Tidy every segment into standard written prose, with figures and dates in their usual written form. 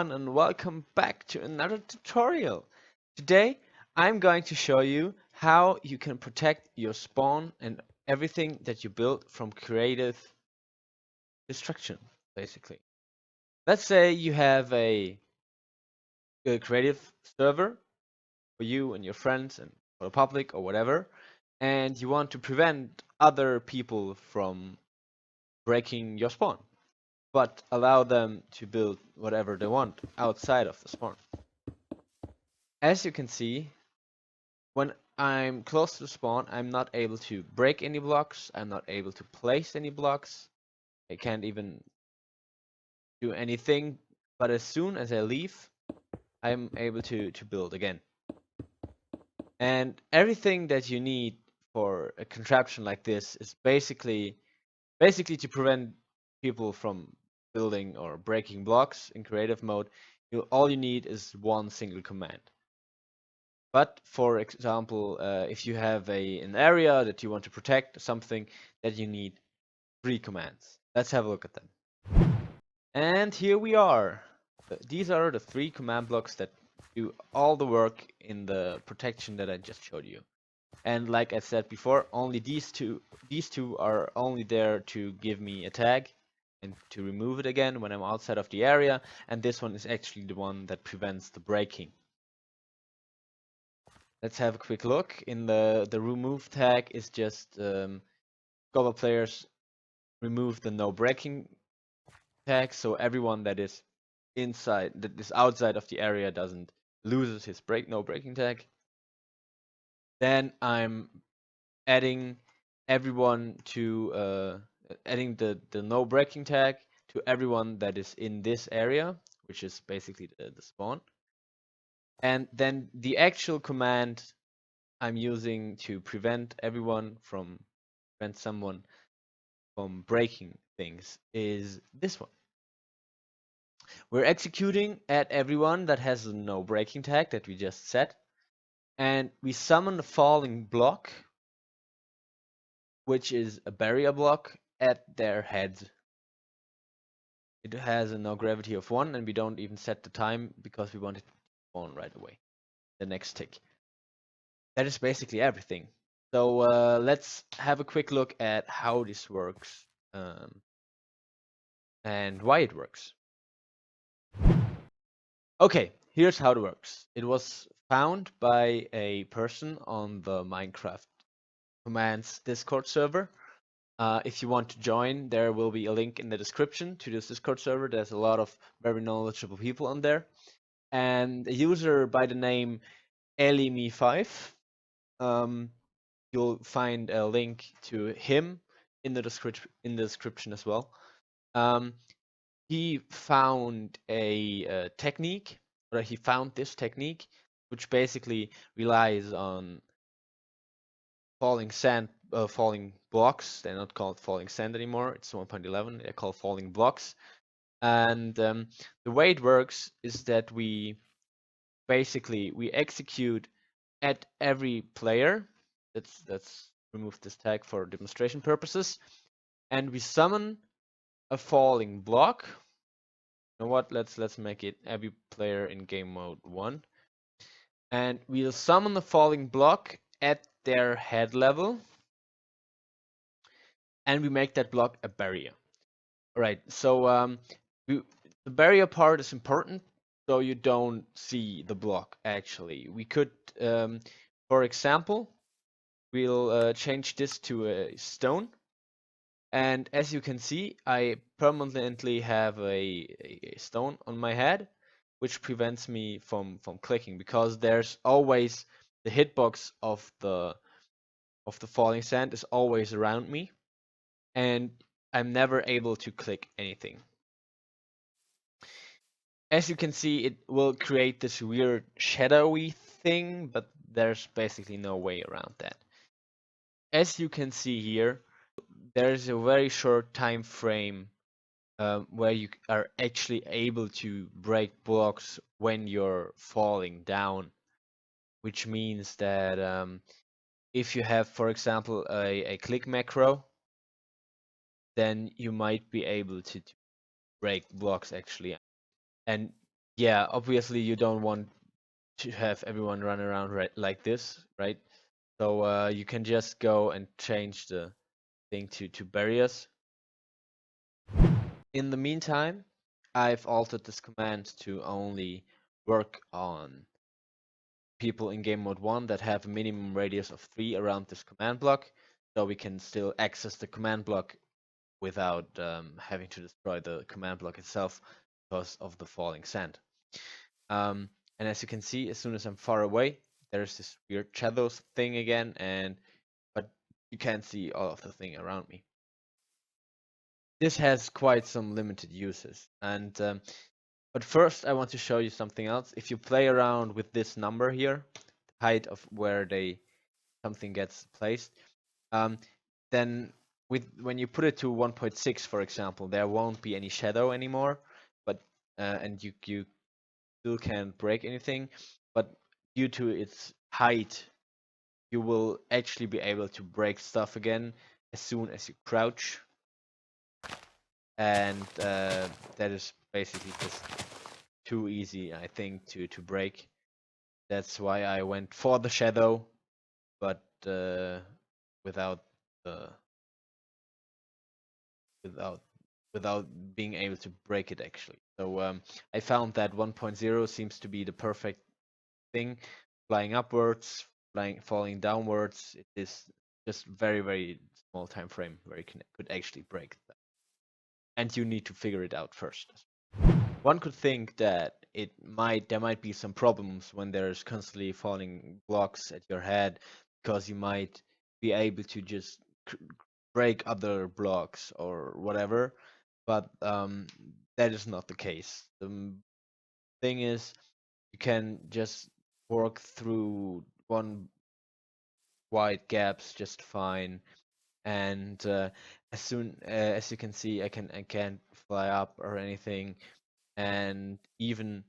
everyone, and welcome back to another tutorial. Today I'm going to show you how you can protect your spawn and everything that you build from creative destruction, basically. Let's say you have a creative server for you and your friends and for the public or whatever, and you want to prevent other people from breaking your spawn, but allow them to build whatever they want outside of the spawn. As you can see, when I'm close to the spawn, I'm not able to break any blocks, I'm not able to place any blocks, I can't even do anything, but as soon as I leave, I'm able to build again. And everything that you need for a contraption like this is basically to prevent people from building or breaking blocks in creative mode. All you need is one single command. But for example, if you have an area that you want to protect, something that you need 3 commands. Let's have a look at them. And here we are. These are the 3 command blocks that do all the work in the protection that I just showed you. And like I said before, only these two are only there to give me a tag and to remove it again when I'm outside of the area, and this one is actually the one that prevents the breaking. Let's have a quick look. In the remove tag is just global players remove the noBreaking tag, so everyone that is outside of the area doesn't loses his noBreaking tag. Then I'm adding everyone to adding the noBreaking tag to everyone that is in this area, which is basically the spawn. And then the actual command I'm using to prevent someone from breaking things is this one. We're executing at everyone that has a noBreaking tag that we just set, and we summon a falling block, which is a barrier block, at their heads. It has a noGravity of 1, and we don't even set the time because we want it to spawn right away. The next tick. That is basically everything. So let's have a quick look at how this works and why it works. Okay, here's how it works. It was found by a person on the Minecraft Commands Discord server. If you want to join, there will be a link in the description to this Discord server. There's a lot of very knowledgeable people on there. And a user by the name Elimi5, you'll find a link to him in the description as well. He found a technique, or he found this technique, which basically relies on falling blocks. They're not called falling sand anymore. It's 1.11. They're called falling blocks. And the way it works is that we execute at every player. Let's remove this tag for demonstration purposes, and we summon a falling block. You know what? Let's make it every player in game mode 1, and we'll summon the falling block at their head level, and we make that block a barrier. All right. So the barrier part is important, so you don't see the block. Actually, we could, for example, we'll change this to a stone. And as you can see, I permanently have a stone on my head, which prevents me from clicking, because there's always the hitbox of the falling sand is always around me, and I'm never able to click anything. As you can see, it will create this weird shadowy thing, but there's basically no way around that. As you can see here, there's a very short time frame where you are actually able to break blocks when you're falling down, which means that if you have, for example, a click macro, then you might be able to break blocks actually. And Yeah, obviously you don't want to have everyone run around like this, right? So you can just go and change the thing to barriers. In the meantime, I've altered this command to only work on people in game mode 1 that have a minimum radius of 3 around this command block, so we can still access the command block without having to destroy the command block itself because of the falling sand. And as you can see, as soon as I'm far away, there's this weird shadows thing again, but you can't see all of the thing around me. This has quite some limited uses, and but first I want to show you something else. If you play around with this number here, height of where something gets placed, then when you put it to 1.6, for example, there won't be any shadow anymore, but and you still can't break anything, but due to its height, you will actually be able to break stuff again as soon as you crouch, and that is basically just too easy, I think, to break. That's why I went for the shadow, but without the without without being able to break it actually. So I found that 1.0 seems to be the perfect thing. Flying upwards, falling downwards. It is just very small time frame where you could actually break that, and you need to figure it out first. One could think that there might be some problems when there's constantly falling blocks at your head, because you might be able to just break other blocks or whatever, but that is not the case. The thing is, you can just work through one wide gaps just fine, and as soon as you can see, I can't fly up or anything, and even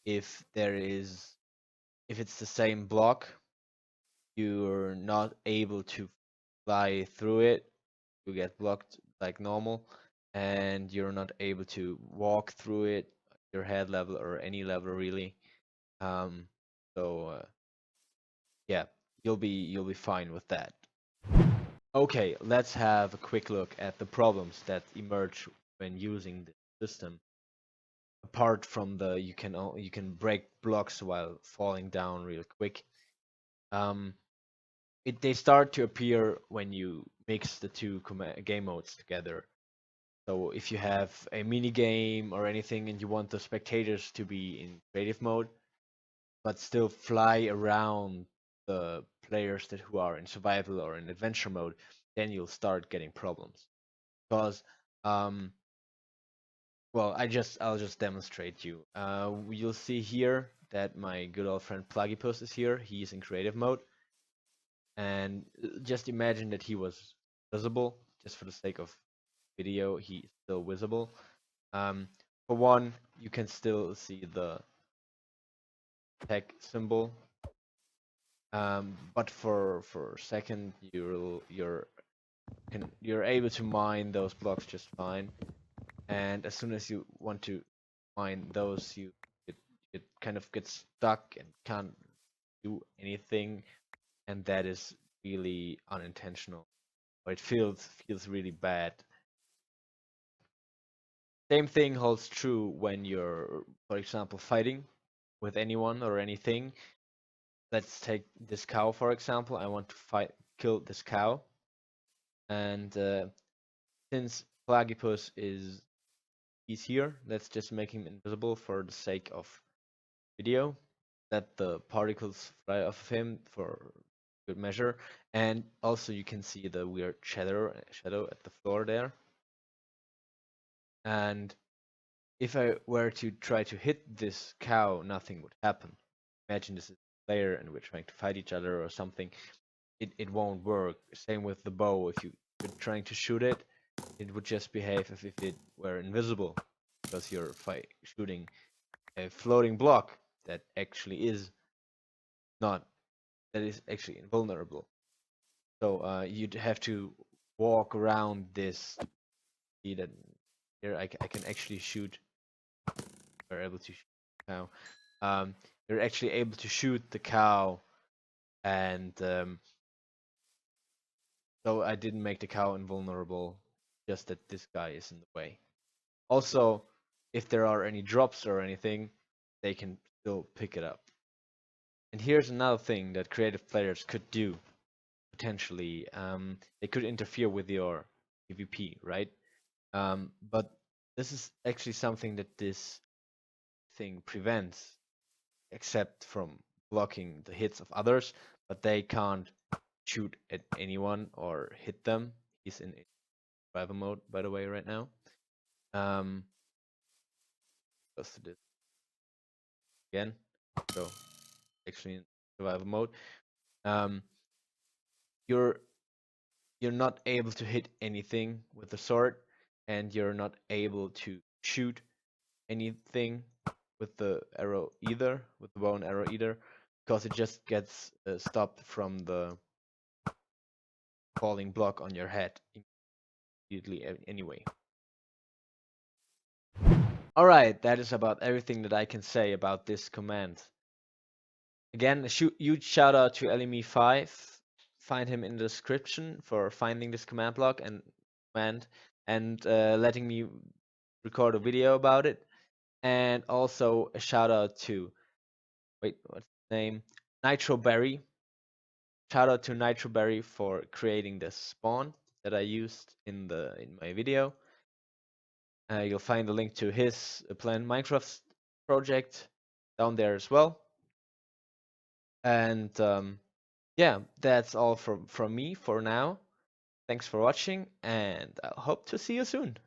if if it's the same block, you're not able to fly through it. You get blocked like normal, and you're not able to walk through it your head level or any level really. Um, so yeah, you'll be fine with that. Okay, let's have a quick look at the problems that emerge when using this system. Apart from the you can break blocks while falling down real quick. Um, they start to appear when you mix the two game modes together. So if you have a mini game or anything and you want the spectators to be in creative mode, but still fly around the players who are in survival or in adventure mode, then you'll start getting problems. Because well, I'll just demonstrate you. You'll see here that my good old friend Plagiatus is here. He's in creative mode, and just imagine that he was visible. Just for the sake of video, he's still visible. For one, you can still see the tech symbol, but for second, you're able to mine those blocks just fine. And as soon as you want to mine those, it kind of gets stuck and can't do anything, and that is really unintentional. Or it feels really bad. Same thing holds true when you're, for example, fighting with anyone or anything. Let's take this cow, for example. I want to kill this cow, and since Plagiatus he's here, let's just make him invisible for the sake of video. Let the particles fly off of him for good measure, and also you can see the weird shadow at the floor there. And if I were to try to hit this cow, nothing would happen. Imagine this is a player and we're trying to fight each other or something. It won't work. Same with the bow. If you're trying to shoot it, it would just behave as if it were invisible, because you're shooting a floating block that actually is not, that is actually invulnerable. So you'd have to walk around this. See that here I can actually shoot. We're able to shoot. cow. You're actually able to shoot the cow, and so I didn't make the cow invulnerable, just that this guy is in the way. Also, if there are any drops or anything, they can still pick it up. And here's another thing that creative players could do, potentially. They could interfere with your PvP, right? But this is actually something that this thing prevents, except from blocking the hits of others, but they can't shoot at anyone or hit them. He's in survival mode, by the way, right now. Goes to this again. So actually in survival mode. Um, you're you're not able to hit anything with the sword, and you're not able to shoot anything with the arrow either, with the bow and arrow either, because it just gets stopped from the falling block on your head immediately anyway. Alright, that is about everything that I can say about this command. Again, a huge shout out to LME5. Find him in the description for finding this command block and letting me record a video about it. And also a shout out to, wait, what's his name? NitroBerry. Shout out to NitroBerry for creating the spawn that I used in my video. You'll find the link to his planned Minecraft project down there as well. And yeah, that's all from me for now. Thanks for watching, and I hope to see you soon.